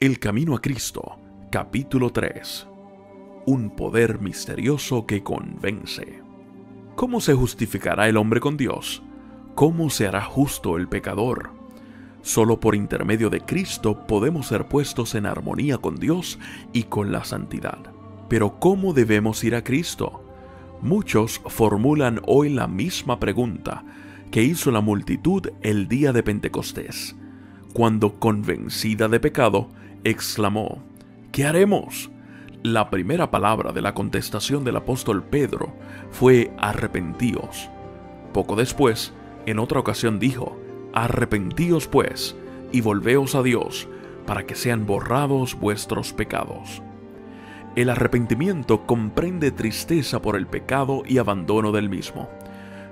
El camino a Cristo, capítulo 3. Un poder misterioso que convence. ¿Cómo se justificará el hombre con Dios? ¿Cómo se hará justo el pecador? Solo por intermedio de Cristo podemos ser puestos en armonía con Dios y con la santidad. Pero ¿cómo debemos ir a Cristo? Muchos formulan hoy la misma pregunta que hizo la multitud el día de Pentecostés, cuando, convencida de pecado, exclamó: ¿qué haremos? La primera palabra de la contestación del apóstol Pedro fue: arrepentíos. Poco después, en otra ocasión dijo: arrepentíos pues, y volveos a Dios, para que sean borrados vuestros pecados. El arrepentimiento comprende tristeza por el pecado y abandono del mismo.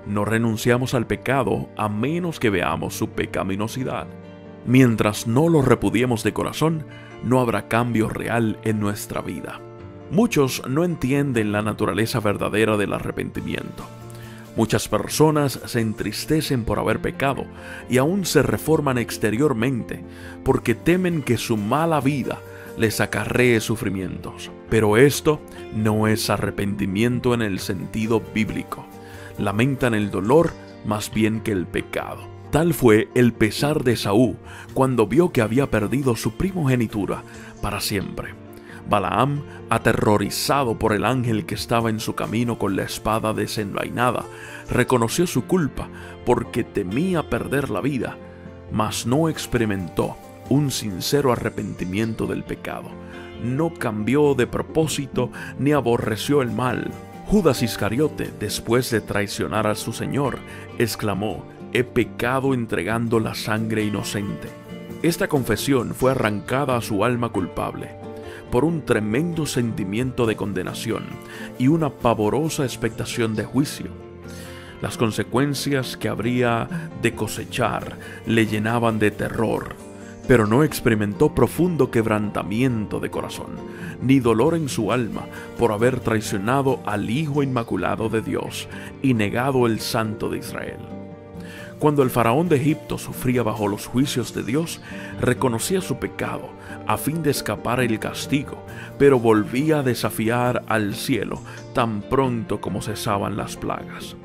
No renunciamos al pecado a menos que veamos su pecaminosidad. Mientras no lo repudiemos de corazón, no habrá cambio real en nuestra vida. Muchos no entienden la naturaleza verdadera del arrepentimiento. Muchas personas se entristecen por haber pecado y aún se reforman exteriormente porque temen que su mala vida les acarree sufrimientos. Pero esto no es arrepentimiento en el sentido bíblico. Lamentan el dolor más bien que el pecado. Tal fue el pesar de Esaú cuando vio que había perdido su primogenitura para siempre. Balaam, aterrorizado por el ángel que estaba en su camino con la espada desenvainada, reconoció su culpa porque temía perder la vida, mas no experimentó un sincero arrepentimiento del pecado. No cambió de propósito ni aborreció el mal. Judas Iscariote, después de traicionar a su Señor, exclamó: he pecado entregando la sangre inocente. Esta confesión fue arrancada a su alma culpable por un tremendo sentimiento de condenación y una pavorosa expectación de juicio. Las consecuencias que habría de cosechar le llenaban de terror, pero no experimentó profundo quebrantamiento de corazón, ni dolor en su alma por haber traicionado al Hijo Inmaculado de Dios y negado el Santo de Israel. Cuando el faraón de Egipto sufría bajo los juicios de Dios, reconocía su pecado a fin de escapar el castigo, pero volvía a desafiar al cielo tan pronto como cesaban las plagas.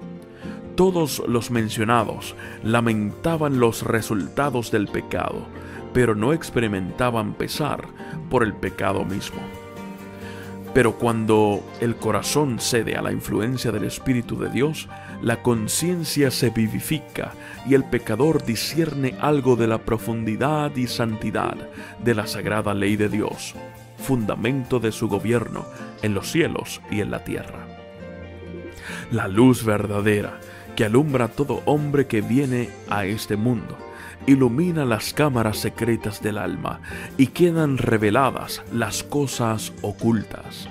Todos los mencionados lamentaban los resultados del pecado, pero no experimentaban pesar por el pecado mismo. Pero cuando el corazón cede a la influencia del Espíritu de Dios, la conciencia se vivifica y el pecador discierne algo de la profundidad y santidad de la sagrada ley de Dios, fundamento de su gobierno en los cielos y en la tierra. La luz verdadera que alumbra a todo hombre que viene a este mundo ilumina las cámaras secretas del alma y quedan reveladas las cosas ocultas.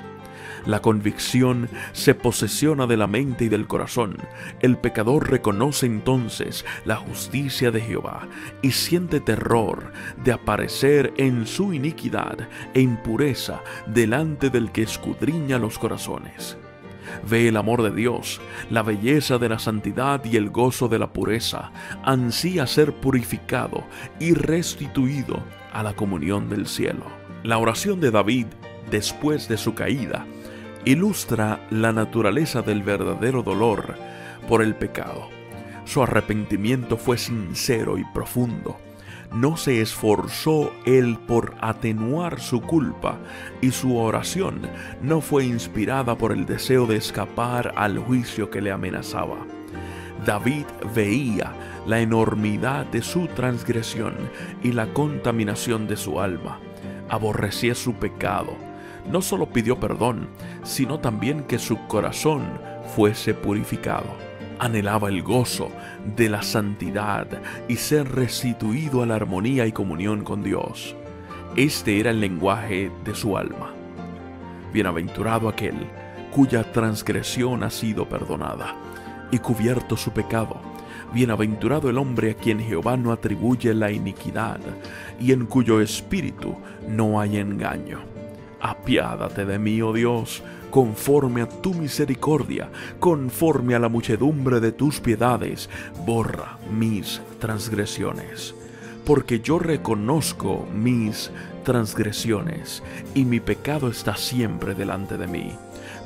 La convicción se posesiona de la mente y del corazón. El pecador reconoce entonces la justicia de Jehová y siente terror de aparecer en su iniquidad e impureza delante del que escudriña los corazones. Ve el amor de Dios, la belleza de la santidad y el gozo de la pureza. Ansía ser purificado y restituido a la comunión del cielo. La oración de David, después de su caída, ilustra la naturaleza del verdadero dolor por el pecado. Su arrepentimiento fue sincero y profundo. No se esforzó él por atenuar su culpa y su oración no fue inspirada por el deseo de escapar al juicio que le amenazaba. David veía la enormidad de su transgresión y la contaminación de su alma. Aborrecía su pecado. No solo pidió perdón, sino también que su corazón fuese purificado. Anhelaba el gozo de la santidad y ser restituido a la armonía y comunión con Dios. Este era el lenguaje de su alma. Bienaventurado aquel cuya transgresión ha sido perdonada y cubierto su pecado. Bienaventurado el hombre a quien Jehová no atribuye la iniquidad y en cuyo espíritu no hay engaño. Apiádate de mí, oh Dios, conforme a tu misericordia, conforme a la muchedumbre de tus piedades, borra mis transgresiones. porque yo reconozco mis transgresiones y mi pecado está siempre delante de mí.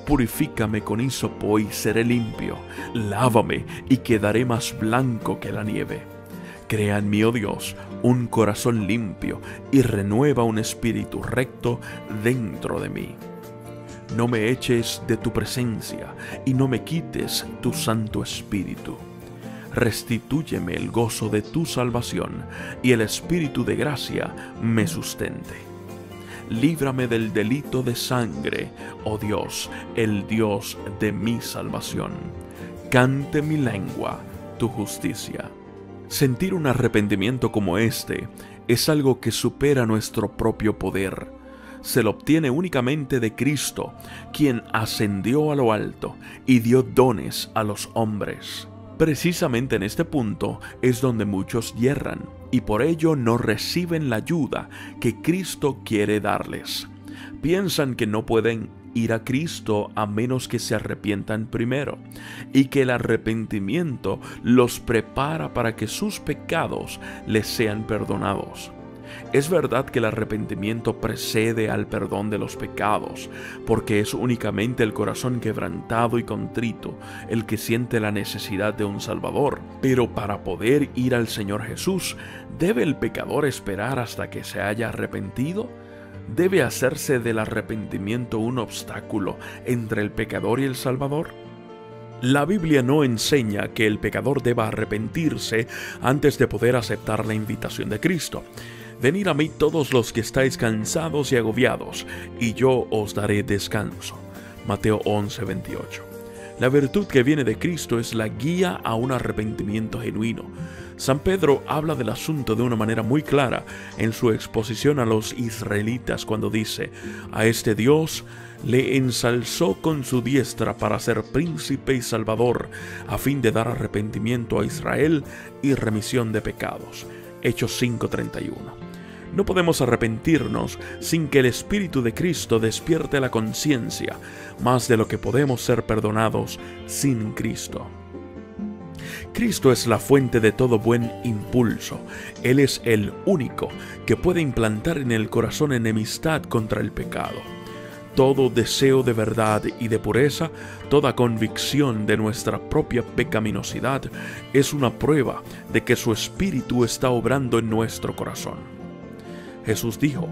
Purifícame con hisopo y seré limpio. Lávame y quedaré más blanco que la nieve. Crea en mí, oh Dios, un corazón limpio y renueva un espíritu recto dentro de mí. No me eches de tu presencia y no me quites tu Santo Espíritu. Restitúyeme el gozo de tu salvación y el espíritu de gracia me sustente. Líbrame del delito de sangre, oh Dios, el Dios de mi salvación. Cante mi lengua tu justicia. Sentir un arrepentimiento como este es algo que supera nuestro propio poder. Se lo obtiene únicamente de Cristo, quien ascendió a lo alto y dio dones a los hombres. Precisamente en este punto es donde muchos yerran y por ello no reciben la ayuda que Cristo quiere darles. Piensan que no pueden ir a Cristo a menos que se arrepientan primero y que el arrepentimiento los prepara para que sus pecados les sean perdonados. Es verdad que el arrepentimiento precede al perdón de los pecados, porque es únicamente el corazón quebrantado y contrito el que siente la necesidad de un Salvador. Pero para poder ir al Señor Jesús, ¿debe el pecador esperar hasta que se haya arrepentido? ¿Debe hacerse del arrepentimiento un obstáculo entre el pecador y el Salvador? La Biblia no enseña que el pecador deba arrepentirse antes de poder aceptar la invitación de Cristo. Venid a mí todos los que estáis cansados y agobiados, y yo os daré descanso. Mateo 11:28. La virtud que viene de Cristo es la guía a un arrepentimiento genuino. San Pedro habla del asunto de una manera muy clara en su exposición a los israelitas cuando dice: a este Dios le ensalzó con su diestra para ser príncipe y salvador, a fin de dar arrepentimiento a Israel y remisión de pecados. Hechos 5:31. No podemos arrepentirnos sin que el Espíritu de Cristo despierte la conciencia, más de lo que podemos ser perdonados sin Cristo. Cristo es la fuente de todo buen impulso. Él es el único que puede implantar en el corazón enemistad contra el pecado. Todo deseo de verdad y de pureza, toda convicción de nuestra propia pecaminosidad es una prueba de que su Espíritu está obrando en nuestro corazón. Jesús dijo: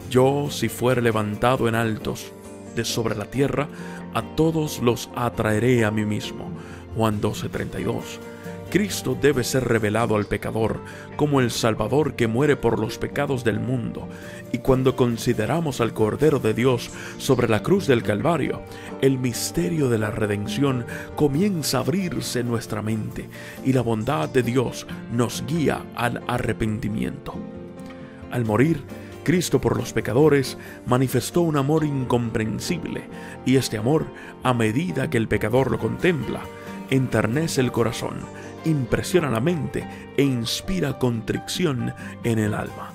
yo, si fuere levantado en altos de sobre la tierra, a todos los atraeré a mí mismo. Juan 12:32. Cristo debe ser revelado al pecador como el Salvador que muere por los pecados del mundo, y cuando consideramos al Cordero de Dios sobre la cruz del Calvario, el misterio de la redención comienza a abrirse en nuestra mente, y la bondad de Dios nos guía al arrepentimiento. Al morir, Cristo por los pecadores manifestó un amor incomprensible, y este amor, a medida que el pecador lo contempla, enternece el corazón, impresiona la mente e inspira contrición en el alma.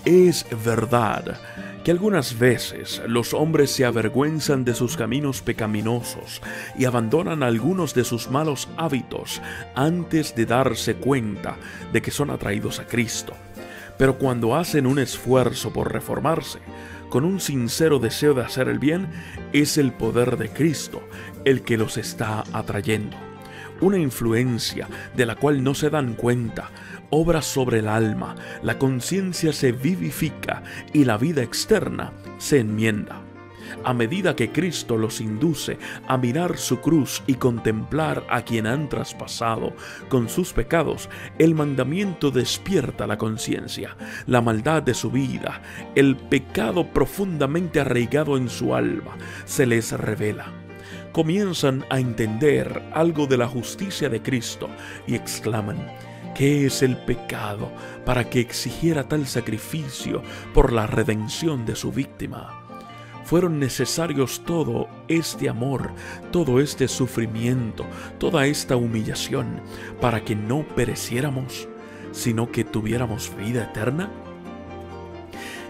Es verdad que algunas veces los hombres se avergüenzan de sus caminos pecaminosos y abandonan algunos de sus malos hábitos antes de darse cuenta de que son atraídos a Cristo. Pero cuando hacen un esfuerzo por reformarse, con un sincero deseo de hacer el bien, es el poder de Cristo el que los está atrayendo. Una influencia de la cual no se dan cuenta obra sobre el alma, la conciencia se vivifica y la vida externa se enmienda. A medida que Cristo los induce a mirar su cruz y contemplar a quien han traspasado con sus pecados, el mandamiento despierta la conciencia, la maldad de su vida, el pecado profundamente arraigado en su alma, se les revela. Comienzan a entender algo de la justicia de Cristo y exclaman: ¿qué es el pecado para que exigiera tal sacrificio por la redención de su víctima? Fueron necesarios todo este amor, todo este sufrimiento, toda esta humillación, para que no pereciéramos, sino que tuviéramos vida eterna.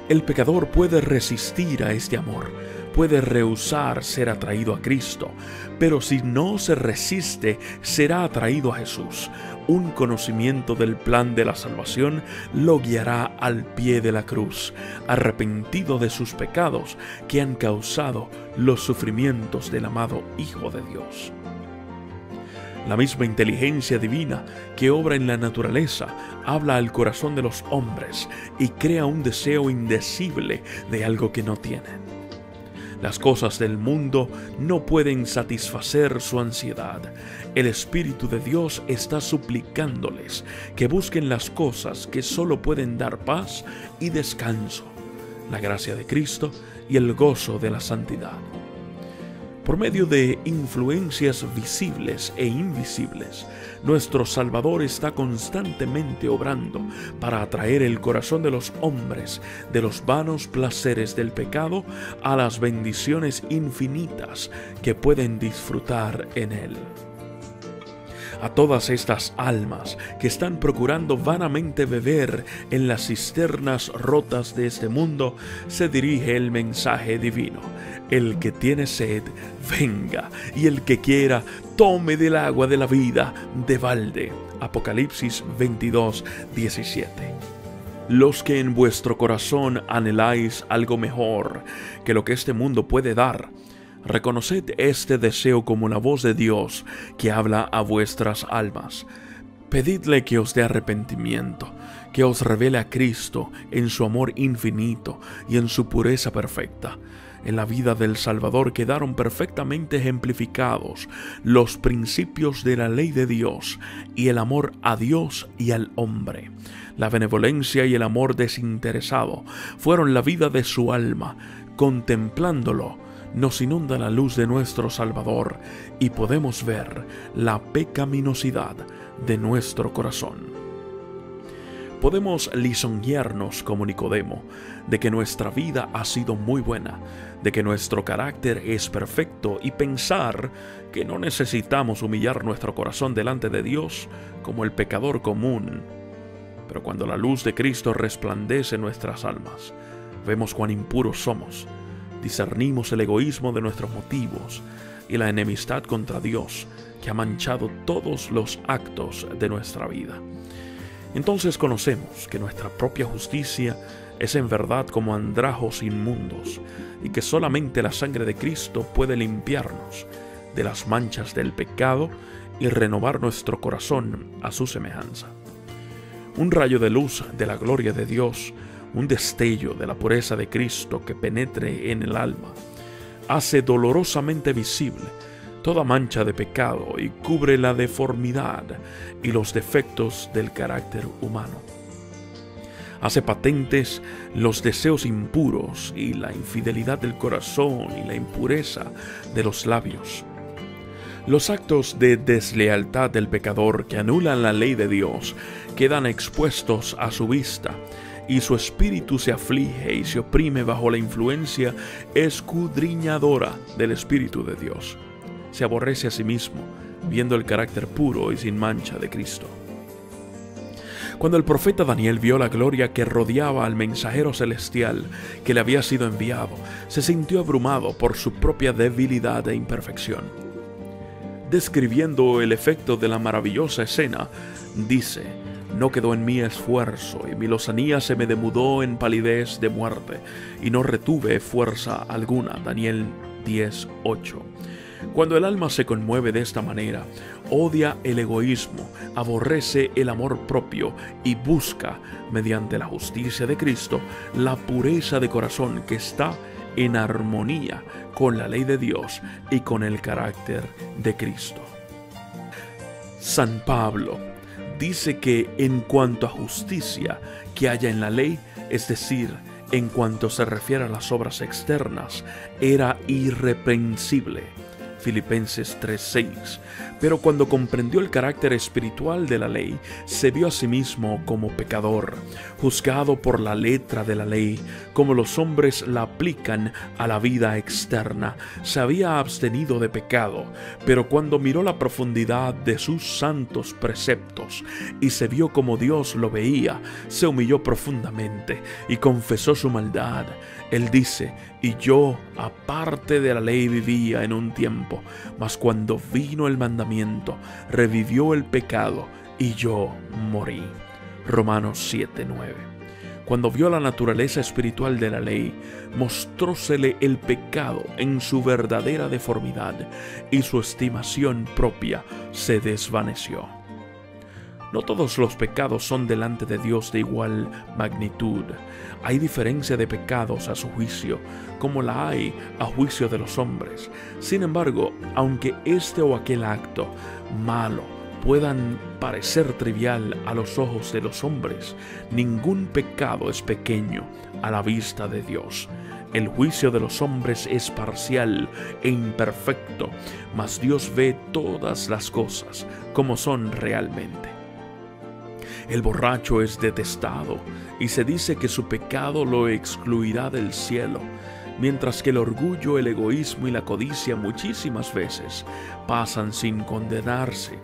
El pecador puede resistir a este amor, puede rehusar ser atraído a Cristo, pero si no se resiste, será atraído a Jesús. Un conocimiento del plan de la salvación lo guiará al pie de la cruz, arrepentido de sus pecados que han causado los sufrimientos del amado Hijo de Dios. La misma inteligencia divina que obra en la naturaleza habla al corazón de los hombres y crea un deseo indecible de algo que no tienen. Las cosas del mundo no pueden satisfacer su ansiedad. El Espíritu de Dios está suplicándoles que busquen las cosas que solo pueden dar paz y descanso, la gracia de Cristo y el gozo de la santidad. Por medio de influencias visibles e invisibles, nuestro Salvador está constantemente obrando para atraer el corazón de los hombres de los vanos placeres del pecado a las bendiciones infinitas que pueden disfrutar en Él. A todas estas almas que están procurando vanamente beber en las cisternas rotas de este mundo, se dirige el mensaje divino. El que tiene sed, venga, y el que quiera, tome del agua de la vida de balde. Apocalipsis 22:17. Los que en vuestro corazón anheláis algo mejor que lo que este mundo puede dar, reconoced este deseo como la voz de Dios que habla a vuestras almas. Pedidle que os dé arrepentimiento, que os revele a Cristo en su amor infinito y en su pureza perfecta. En la vida del Salvador quedaron perfectamente ejemplificados los principios de la ley de Dios y el amor a Dios y al hombre. La benevolencia y el amor desinteresado fueron la vida de su alma. Contemplándolo, nos inunda la luz de nuestro Salvador y podemos ver la pecaminosidad de nuestro corazón. Podemos lisonjearnos como Nicodemo de que nuestra vida ha sido muy buena, de que nuestro carácter es perfecto y pensar que no necesitamos humillar nuestro corazón delante de Dios como el pecador común. Pero cuando la luz de Cristo resplandece en nuestras almas, vemos cuán impuros somos, discernimos el egoísmo de nuestros motivos y la enemistad contra Dios que ha manchado todos los actos de nuestra vida. Entonces conocemos que nuestra propia justicia es en verdad como andrajos inmundos y que solamente la sangre de Cristo puede limpiarnos de las manchas del pecado y renovar nuestro corazón a su semejanza. Un rayo de luz de la gloria de Dios, un destello de la pureza de Cristo que penetre en el alma, hace dolorosamente visible toda mancha de pecado y cubre la deformidad y los defectos del carácter humano. Hace patentes los deseos impuros y la infidelidad del corazón y la impureza de los labios. Los actos de deslealtad del pecador que anulan la ley de Dios quedan expuestos a su vista y su espíritu se aflige y se oprime bajo la influencia escudriñadora del Espíritu de Dios. Se aborrece a sí mismo, viendo el carácter puro y sin mancha de Cristo. Cuando el profeta Daniel vio la gloria que rodeaba al mensajero celestial que le había sido enviado, se sintió abrumado por su propia debilidad e imperfección. Describiendo el efecto de la maravillosa escena, dice: «No quedó en mí esfuerzo, y mi lozanía se me demudó en palidez de muerte, y no retuve fuerza alguna». Daniel 10:8. Cuando el alma se conmueve de esta manera, odia el egoísmo, aborrece el amor propio y busca, mediante la justicia de Cristo, la pureza de corazón que está en armonía con la ley de Dios y con el carácter de Cristo. San Pablo dice que en cuanto a justicia que haya en la ley, es decir, en cuanto se refiere a las obras externas, era irreprensible. Filipenses 3:6. Pero cuando comprendió el carácter espiritual de la ley, se vio a sí mismo como pecador, juzgado por la letra de la ley, como los hombres la aplican a la vida externa. Se había abstenido de pecado, pero cuando miró la profundidad de sus santos preceptos y se vio como Dios lo veía, se humilló profundamente y confesó su maldad. Él dice: y yo, aparte de la ley, vivía en un tiempo, mas cuando vino el mandamiento, revivió el pecado y yo morí. Romanos 7:9. Cuando vio la naturaleza espiritual de la ley, mostrósele el pecado en su verdadera deformidad y su estimación propia se desvaneció. No todos los pecados son delante de Dios de igual magnitud. Hay diferencia de pecados a su juicio, como la hay a juicio de los hombres. Sin embargo, aunque este o aquel acto malo puedan parecer trivial a los ojos de los hombres, ningún pecado es pequeño a la vista de Dios. El juicio de los hombres es parcial e imperfecto, mas Dios ve todas las cosas como son realmente. El borracho es detestado y se dice que su pecado lo excluirá del cielo, mientras que el orgullo, el egoísmo y la codicia muchísimas veces pasan sin condenarse.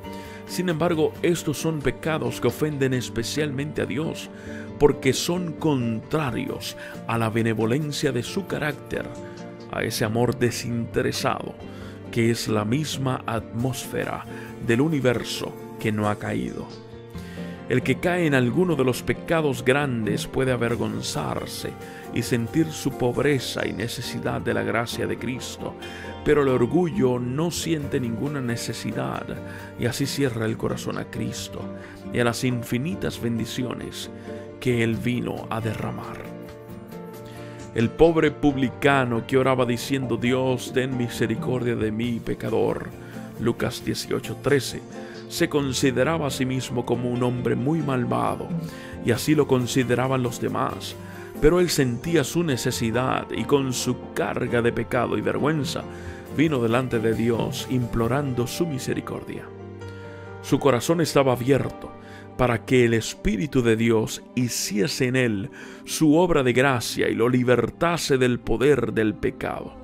Sin embargo, estos son pecados que ofenden especialmente a Dios, porque son contrarios a la benevolencia de su carácter, a ese amor desinteresado, que es la misma atmósfera del universo que no ha caído. El que cae en alguno de los pecados grandes puede avergonzarse y sentir su pobreza y necesidad de la gracia de Cristo, pero el orgullo no siente ninguna necesidad y así cierra el corazón a Cristo y a las infinitas bendiciones que Él vino a derramar. El pobre publicano que oraba diciendo: Dios, ten misericordia de mí, pecador, Lucas 18:13, se consideraba a sí mismo como un hombre muy malvado, y así lo consideraban los demás, pero él sentía su necesidad y con su carga de pecado y vergüenza vino delante de Dios implorando su misericordia. Su corazón estaba abierto para que el Espíritu de Dios hiciese en él su obra de gracia y lo libertase del poder del pecado.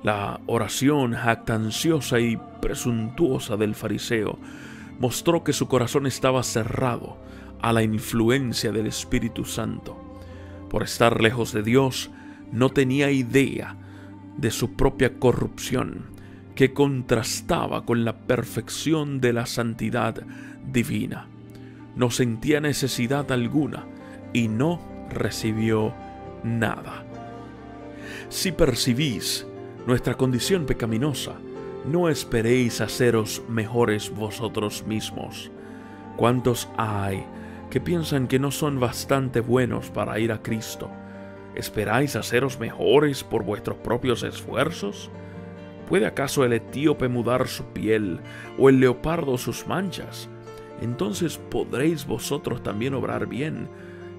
La oración jactanciosa y presuntuosa del fariseo mostró que su corazón estaba cerrado a la influencia del Espíritu Santo. Por estar lejos de Dios, no tenía idea de su propia corrupción, que contrastaba con la perfección de la santidad divina. No sentía necesidad alguna y no recibió nada. Si percibís nuestra condición pecaminosa, no esperéis haceros mejores vosotros mismos. ¿Cuántos hay que piensan que no son bastante buenos para ir a Cristo? ¿Esperáis haceros mejores por vuestros propios esfuerzos? ¿Puede acaso el etíope mudar su piel o el leopardo sus manchas? Entonces podréis vosotros también obrar bien,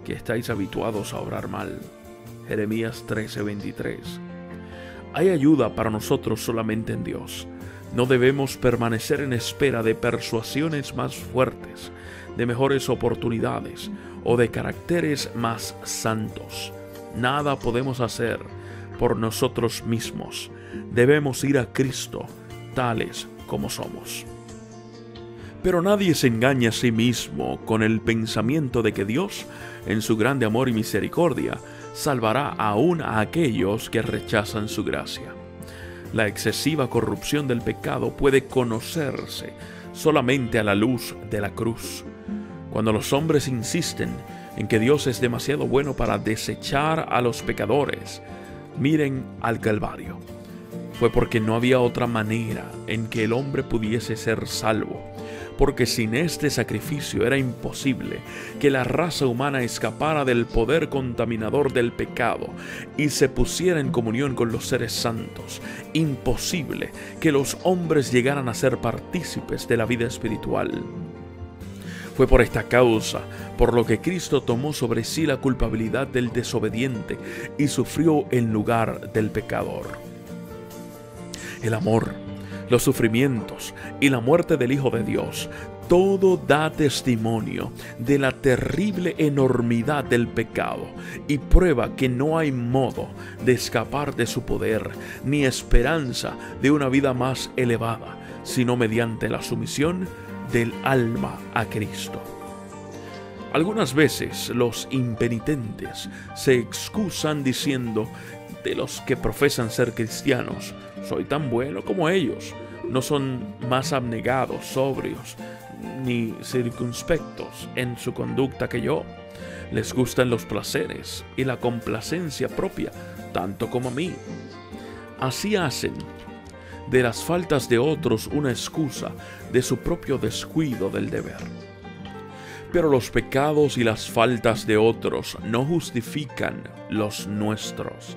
que estáis habituados a obrar mal. Jeremías 13:23. Hay ayuda para nosotros solamente en Dios. No debemos permanecer en espera de persuasiones más fuertes, de mejores oportunidades o de caracteres más santos. Nada podemos hacer por nosotros mismos. Debemos ir a Cristo tales como somos. Pero nadie se engaña a sí mismo con el pensamiento de que Dios, en su grande amor y misericordia, salvará aún a aquellos que rechazan su gracia. La excesiva corrupción del pecado puede conocerse solamente a la luz de la cruz. Cuando los hombres insisten en que Dios es demasiado bueno para desechar a los pecadores, miren al Calvario. Fue porque no había otra manera en que el hombre pudiese ser salvo, porque sin este sacrificio era imposible que la raza humana escapara del poder contaminador del pecado y se pusiera en comunión con los seres santos. Imposible que los hombres llegaran a ser partícipes de la vida espiritual. Fue por esta causa por lo que Cristo tomó sobre sí la culpabilidad del desobediente y sufrió en lugar del pecador. el amor, los sufrimientos y la muerte del Hijo de Dios, todo da testimonio de la terrible enormidad del pecado y prueba que no hay modo de escapar de su poder ni esperanza de una vida más elevada, sino mediante la sumisión del alma a Cristo. Algunas veces los impenitentes se excusan diciendo de los que profesan ser cristianos: soy tan bueno como ellos, no son más abnegados, sobrios, ni circunspectos en su conducta que yo. Les gustan los placeres y la complacencia propia, tanto como a mí. Así hacen de las faltas de otros una excusa de su propio descuido del deber. Pero los pecados y las faltas de otros no justifican los nuestros,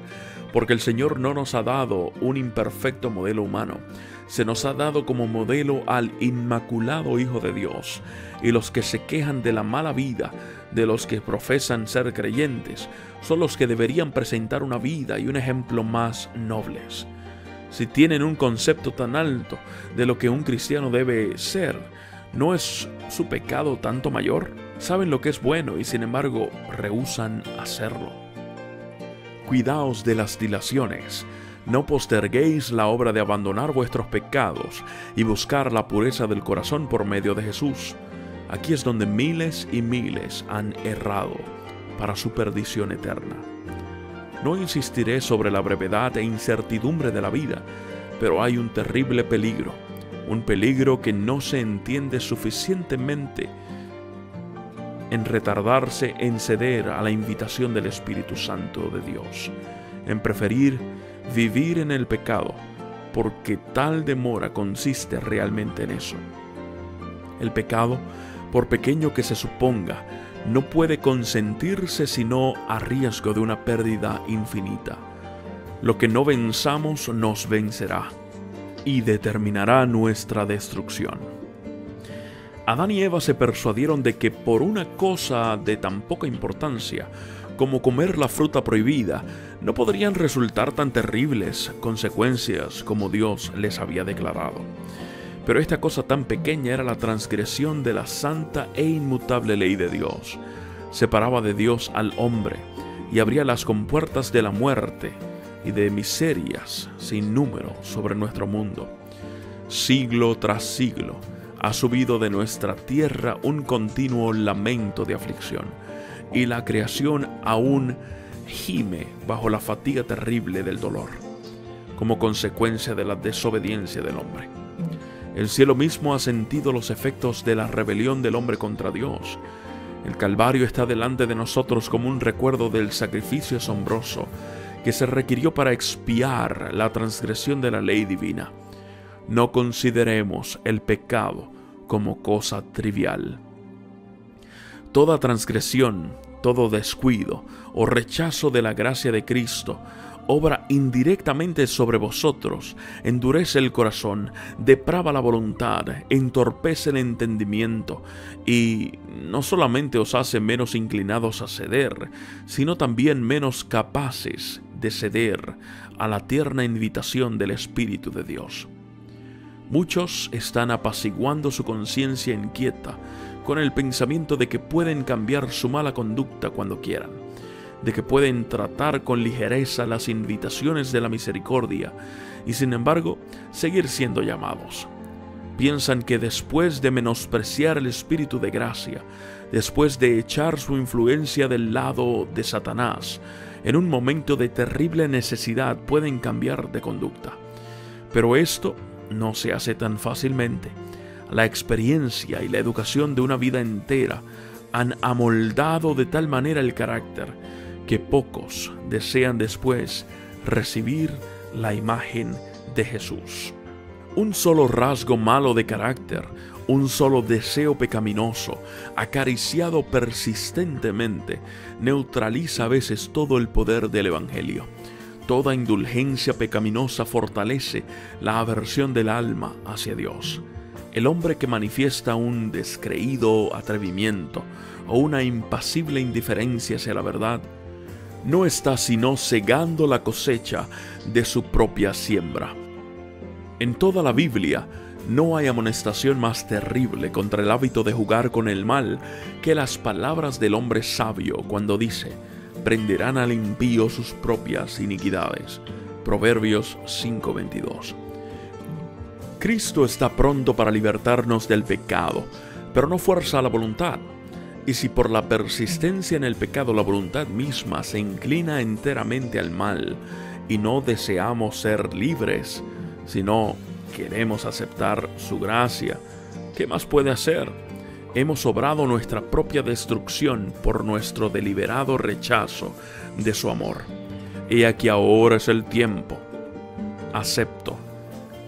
porque el Señor no nos ha dado un imperfecto modelo humano, se nos ha dado como modelo al inmaculado Hijo de Dios, y los que se quejan de la mala vida de los que profesan ser creyentes son los que deberían presentar una vida y un ejemplo más nobles. Si tienen un concepto tan alto de lo que un cristiano debe ser, ¿no es su pecado tanto mayor? Saben lo que es bueno y sin embargo rehúsan hacerlo. Cuidaos de las dilaciones. No posterguéis la obra de abandonar vuestros pecados y buscar la pureza del corazón por medio de Jesús. Aquí es donde miles y miles han errado para su perdición eterna. No insistiré sobre la brevedad e incertidumbre de la vida, pero hay un terrible peligro, un peligro que no se entiende suficientemente en retardarse en ceder a la invitación del Espíritu Santo de Dios, en preferir vivir en el pecado, porque tal demora consiste realmente en eso. El pecado, por pequeño que se suponga, no puede consentirse sino a riesgo de una pérdida infinita. Lo que no venzamos nos vencerá y determinará nuestra destrucción. Adán y Eva se persuadieron de que por una cosa de tan poca importancia como comer la fruta prohibida, no podrían resultar tan terribles consecuencias como Dios les había declarado. Pero esta cosa tan pequeña era la transgresión de la santa e inmutable ley de Dios. Separaba de Dios al hombre y abría las compuertas de la muerte y de miserias sin número sobre nuestro mundo. Siglo tras siglo ha subido de nuestra tierra un continuo lamento de aflicción, y la creación aún gime bajo la fatiga terrible del dolor, como consecuencia de la desobediencia del hombre. El cielo mismo ha sentido los efectos de la rebelión del hombre contra Dios. El Calvario está delante de nosotros como un recuerdo del sacrificio asombroso que se requirió para expiar la transgresión de la ley divina. No consideremos el pecado como cosa trivial. Toda transgresión, todo descuido o rechazo de la gracia de Cristo obra indirectamente sobre vosotros, endurece el corazón, deprava la voluntad, entorpece el entendimiento y no solamente os hace menos inclinados a ceder, sino también menos capaces de ceder a la tierna invitación del Espíritu de Dios. Muchos están apaciguando su conciencia inquieta con el pensamiento de que pueden cambiar su mala conducta cuando quieran, de que pueden tratar con ligereza las invitaciones de la misericordia y sin embargo seguir siendo llamados. Piensan que después de menospreciar el Espíritu de gracia, después de echar su influencia del lado de Satanás, en un momento de terrible necesidad pueden cambiar de conducta. Pero esto no se hace tan fácilmente. La experiencia y la educación de una vida entera han amoldado de tal manera el carácter que pocos desean después recibir la imagen de Jesús. Un solo rasgo malo de carácter, un solo deseo pecaminoso, acariciado persistentemente, neutraliza a veces todo el poder del Evangelio. Toda indulgencia pecaminosa fortalece la aversión del alma hacia Dios. El hombre que manifiesta un descreído atrevimiento o una impasible indiferencia hacia la verdad no está sino cegando la cosecha de su propia siembra. En toda la Biblia no hay amonestación más terrible contra el hábito de jugar con el mal que las palabras del hombre sabio cuando dice: prenderán al impío sus propias iniquidades. Proverbios 5:22. Cristo está pronto para libertarnos del pecado, pero no fuerza la voluntad. Y si por la persistencia en el pecado la voluntad misma se inclina enteramente al mal y no deseamos ser libres, sino queremos aceptar su gracia, ¿qué más puede hacer? Hemos obrado nuestra propia destrucción por nuestro deliberado rechazo de su amor. He aquí ahora es el tiempo. Acepto.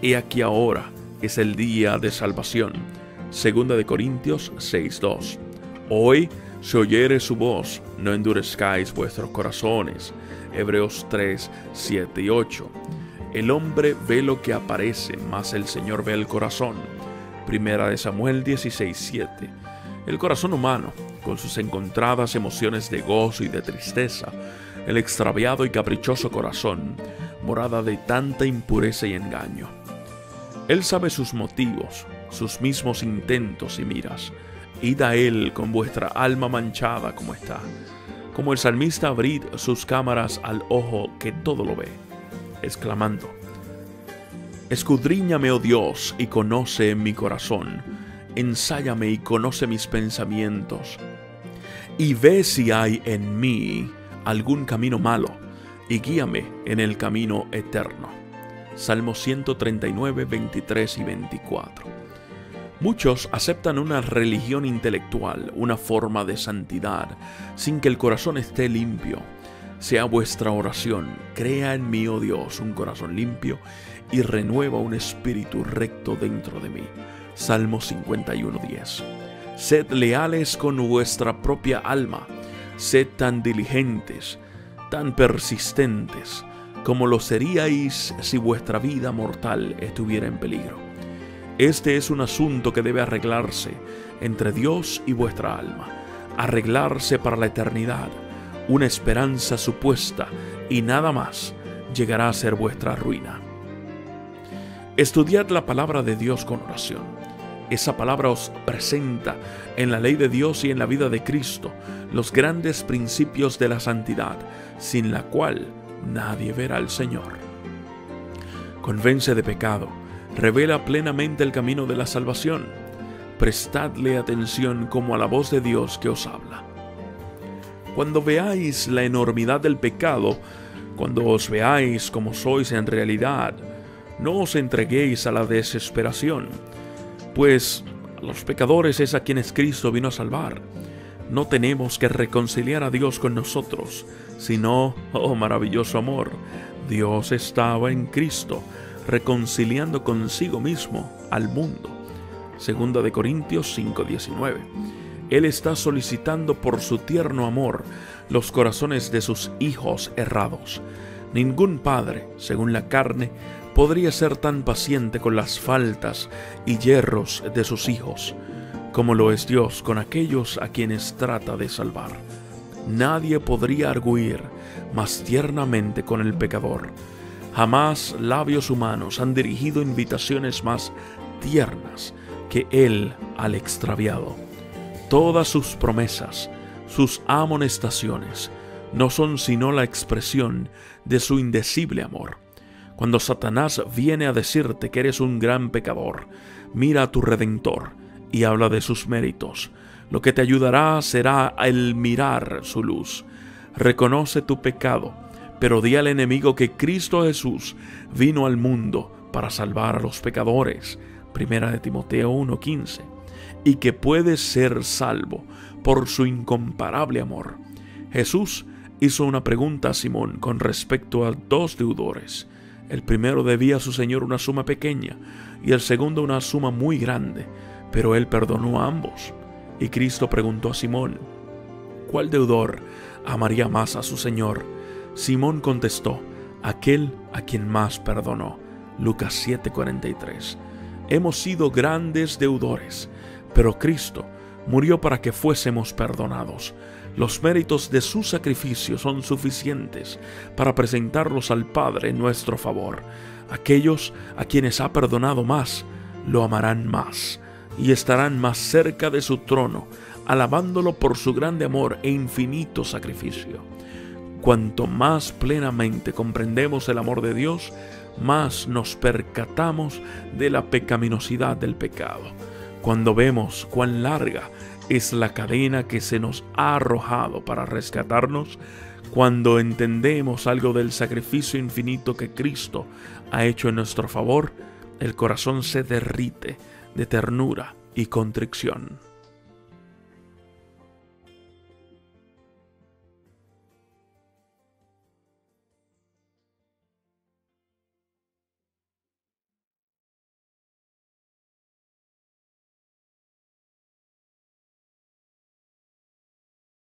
He aquí ahora es el día de salvación. 2 Corintios 6:2. Hoy, si oyere su voz, no endurezcáis vuestros corazones. Hebreos 3:7 y 8. El hombre ve lo que aparece, mas el Señor ve el corazón. 1 Samuel 16:7. El corazón humano, con sus encontradas emociones de gozo y de tristeza, el extraviado y caprichoso corazón, morada de tanta impureza y engaño. Él sabe sus motivos, sus mismos intentos y miras. Id a él con vuestra alma manchada como está. Como el salmista, abrid sus cámaras al ojo que todo lo ve, exclamando: escudriñame, oh Dios, y conoce mi corazón. Ensáyame y conoce mis pensamientos. Y ve si hay en mí algún camino malo, y guíame en el camino eterno. Salmo 139, 23 y 24. Muchos aceptan una religión intelectual, una forma de santidad, sin que el corazón esté limpio. Sea vuestra oración: crea en mí, oh Dios, un corazón limpio y renueva un espíritu recto dentro de mí. Salmo 51:10. Sed leales con vuestra propia alma, sed tan diligentes, tan persistentes, como lo seríais si vuestra vida mortal estuviera en peligro. Este es un asunto que debe arreglarse entre Dios y vuestra alma, arreglarse para la eternidad, una esperanza supuesta, y nada más llegará a ser vuestra ruina. Estudiad la palabra de Dios con oración. Esa palabra os presenta en la ley de Dios y en la vida de Cristo los grandes principios de la santidad, sin la cual nadie verá al Señor. Convence de pecado, revela plenamente el camino de la salvación. Prestadle atención como a la voz de Dios que os habla. Cuando veáis la enormidad del pecado, cuando os veáis como sois en realidad, no os entreguéis a la desesperación, pues a los pecadores es a quienes Cristo vino a salvar. No tenemos que reconciliar a Dios con nosotros, sino, oh maravilloso amor, Dios estaba en Cristo, reconciliando consigo mismo al mundo. 2 Corintios 5:19. Él está solicitando por su tierno amor los corazones de sus hijos errados. Ningún padre, según la carne, podría ser tan paciente con las faltas y yerros de sus hijos, como lo es Dios con aquellos a quienes trata de salvar. Nadie podría arguir más tiernamente con el pecador. Jamás labios humanos han dirigido invitaciones más tiernas que Él al extraviado. Todas sus promesas, sus amonestaciones, no son sino la expresión de su indecible amor. Cuando Satanás viene a decirte que eres un gran pecador, mira a tu Redentor y habla de sus méritos. Lo que te ayudará será el mirar su luz. Reconoce tu pecado, pero di al enemigo que Cristo Jesús vino al mundo para salvar a los pecadores, 1 Timoteo 1:15, y que puedes ser salvo por su incomparable amor. Jesús hizo una pregunta a Simón con respecto a dos deudores. El primero debía a su señor una suma pequeña y el segundo una suma muy grande, pero él perdonó a ambos. Y Cristo preguntó a Simón: ¿cuál deudor amaría más a su señor? Simón contestó: aquel a quien más perdonó. Lucas 7:43. Hemos sido grandes deudores, pero Cristo murió para que fuésemos perdonados. Los méritos de su sacrificio son suficientes para presentarlos al Padre en nuestro favor. Aquellos a quienes ha perdonado más, lo amarán más y estarán más cerca de su trono, alabándolo por su grande amor e infinito sacrificio. Cuanto más plenamente comprendemos el amor de Dios, más nos percatamos de la pecaminosidad del pecado. Cuando vemos cuán larga es la cadena que se nos ha arrojado para rescatarnos, cuando entendemos algo del sacrificio infinito que Cristo ha hecho en nuestro favor, el corazón se derrite de ternura y contrición.